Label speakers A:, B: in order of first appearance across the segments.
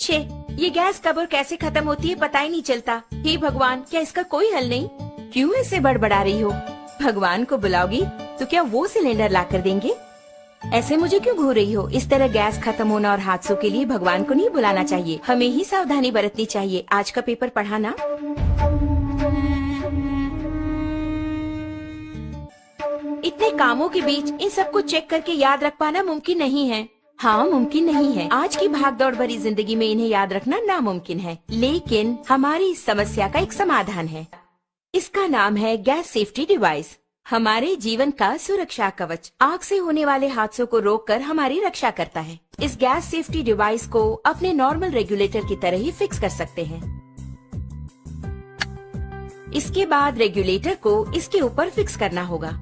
A: छे, ये गैस कब और कैसे खत्म होती है पता ही नहीं चलता। हे भगवान, क्या इसका कोई हल नहीं? क्यों ऐसे बड़बड़ा रही हो? भगवान को बुलाओगी तो क्या वो सिलेंडर ला कर देंगे? ऐसे मुझे क्यों घूर रही हो? इस तरह गैस खत्म होना और हादसों के लिए भगवान को नहीं बुलाना चाहिए, हमें ही सावधानी बरतनी चाहिए। आज का पेपर पढ़ा ना? इतने कामों के बीच इन सबको चेक करके याद रख पाना मुमकिन नहीं है। हाँ, मुमकिन नहीं है। आज की भागदौड़ भरी जिंदगी में इन्हें याद रखना नामुमकिन है, लेकिन हमारी इस समस्या का एक समाधान है। इसका नाम है गैस सेफ्टी डिवाइस। हमारे जीवन का सुरक्षा कवच आग से होने वाले हादसों को रोककर हमारी रक्षा करता है। इस गैस सेफ्टी डिवाइस को अपने नॉर्मल रेगुलेटर की तरह ही फिक्स कर सकते हैं। इसके बाद रेगुलेटर को इसके ऊपर फिक्स करना होगा।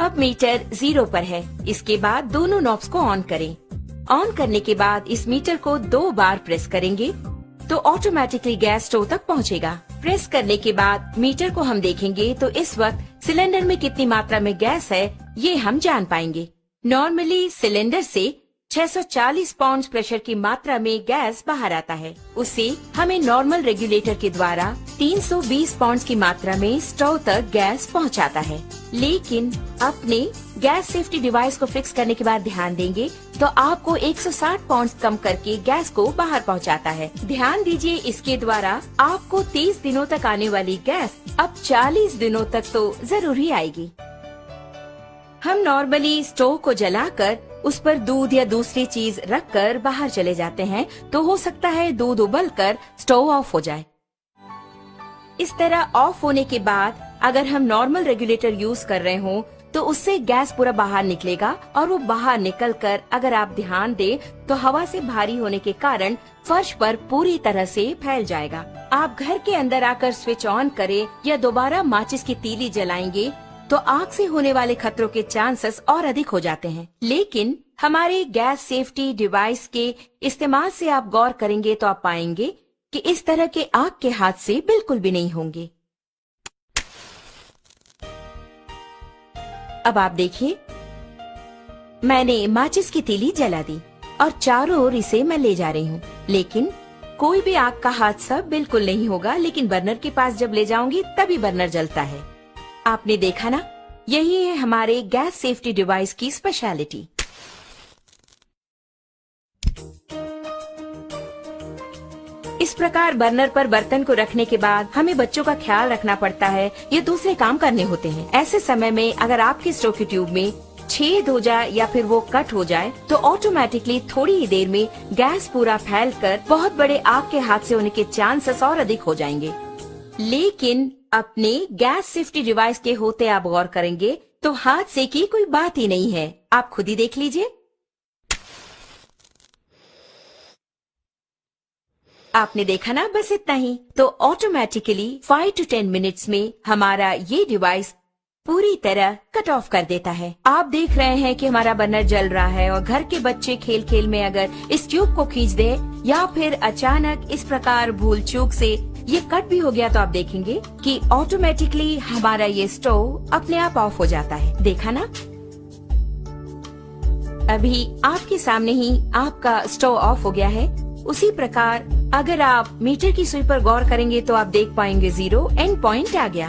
A: अब मीटर 0 पर है। इसके बाद दोनों नॉब्स को ऑन करें। ऑन करने के बाद इस मीटर को 2 बार प्रेस करेंगे तो ऑटोमेटिकली गैस स्टोव तक पहुंचेगा। प्रेस करने के बाद मीटर को हम देखेंगे तो इस वक्त सिलेंडर में कितनी मात्रा में गैस है ये हम जान पाएंगे। नॉर्मली सिलेंडर से 640 पाउंड प्रेशर की मात्रा में गैस बाहर आता है। उसे हमें नॉर्मल रेगुलेटर के द्वारा 320 पाउंड की मात्रा में स्टोव तक गैस पहुंचाता है। लेकिन अपने गैस सेफ्टी डिवाइस को फिक्स करने के बाद ध्यान देंगे तो आपको 160 पाउंड कम करके गैस को बाहर पहुंचाता है। ध्यान दीजिए, इसके द्वारा आपको 30 दिनों तक आने वाली गैस अब 40 दिनों तक तो जरूर ही आएगी। हम नॉर्मली स्टोव को जलाकर उस पर दूध या दूसरी चीज रखकर बाहर चले जाते हैं तो हो सकता है दूध उबलकर स्टोव ऑफ हो जाए। इस तरह ऑफ होने के बाद अगर हम नॉर्मल रेगुलेटर यूज कर रहे हों तो उससे गैस पूरा बाहर निकलेगा और वो बाहर निकलकर अगर आप ध्यान दें तो हवा से भारी होने के कारण फर्श पर पूरी तरह से फैल जाएगा। आप घर के अंदर आकर स्विच ऑन करें या दोबारा माचिस की तीली जलाएंगे तो आग से होने वाले खतरों के चांसेस और अधिक हो जाते हैं। लेकिन हमारे गैस सेफ्टी डिवाइस के इस्तेमाल से आप गौर करेंगे तो आप पाएंगे कि इस तरह के आग के हादसे बिल्कुल भी नहीं होंगे। अब आप देखिए, मैंने माचिस की तीली जला दी और चारों ओर इसे मैं ले जा रही हूँ, लेकिन कोई भी आग का हादसा बिल्कुल नहीं होगा। लेकिन बर्नर के पास जब ले जाऊंगी तभी बर्नर जलता है। आपने देखा ना, यही है हमारे गैस सेफ्टी डिवाइस की स्पेशलिटी। इस प्रकार बर्नर पर बर्तन को रखने के बाद हमें बच्चों का ख्याल रखना पड़ता है या दूसरे काम करने होते हैं। ऐसे समय में अगर आपके स्टोव की ट्यूब में छेद हो जाए या फिर वो कट हो जाए तो ऑटोमेटिकली थोड़ी ही देर में गैस पूरा फैलकर बहुत बड़े आग के हादसे होने के चांसेस और अधिक हो जाएंगे। लेकिन अपने गैस सेफ्टी डिवाइस के होते आप गौर करेंगे तो हादसे की कोई बात ही नहीं है। आप खुद ही देख लीजिए। आपने देखा ना, बस इतना ही। तो ऑटोमेटिकली 5 to 10 मिनट्स में हमारा ये डिवाइस पूरी तरह कट ऑफ कर देता है। आप देख रहे हैं कि हमारा बर्नर जल रहा है और घर के बच्चे खेल खेल में अगर इस ट्यूब को खींच दे या फिर अचानक इस प्रकार भूल चूक से ये कट भी हो गया तो आप देखेंगे कि ऑटोमेटिकली हमारा ये स्टोव अपने आप ऑफ हो जाता है। देखा ना, अभी आपके सामने ही आपका स्टोव ऑफ हो गया है। उसी प्रकार अगर आप मीटर की सुई पर गौर करेंगे तो आप देख पाएंगे 0 एंड पॉइंट आ गया।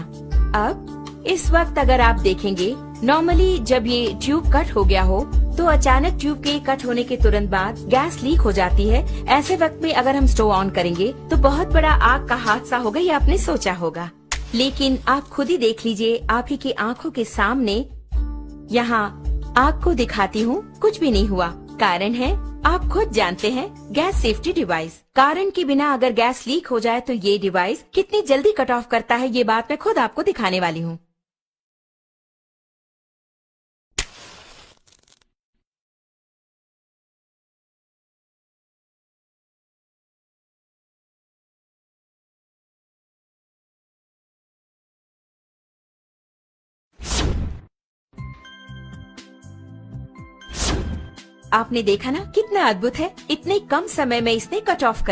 A: अब इस वक्त अगर आप देखेंगे, नॉर्मली जब ये ट्यूब कट हो गया हो तो अचानक ट्यूब के कट होने के तुरंत बाद गैस लीक हो जाती है। ऐसे वक्त में अगर हम स्टोव ऑन करेंगे तो बहुत बड़ा आग का हादसा होगा, ये आपने सोचा होगा। लेकिन आप खुद ही देख लीजिए, आप ही की आंखों के सामने यहाँ आग को दिखाती हूँ, कुछ भी नहीं हुआ। कारण है, आप खुद जानते हैं, गैस सेफ्टी डिवाइस। कारण के बिना अगर गैस लीक हो जाए तो ये डिवाइस कितनी जल्दी कट ऑफ करता है, ये बात मैं खुद आपको दिखाने वाली हूँ। आपने देखा ना कितना अद्भुत है, इतने कम समय में इसने कट ऑफ कर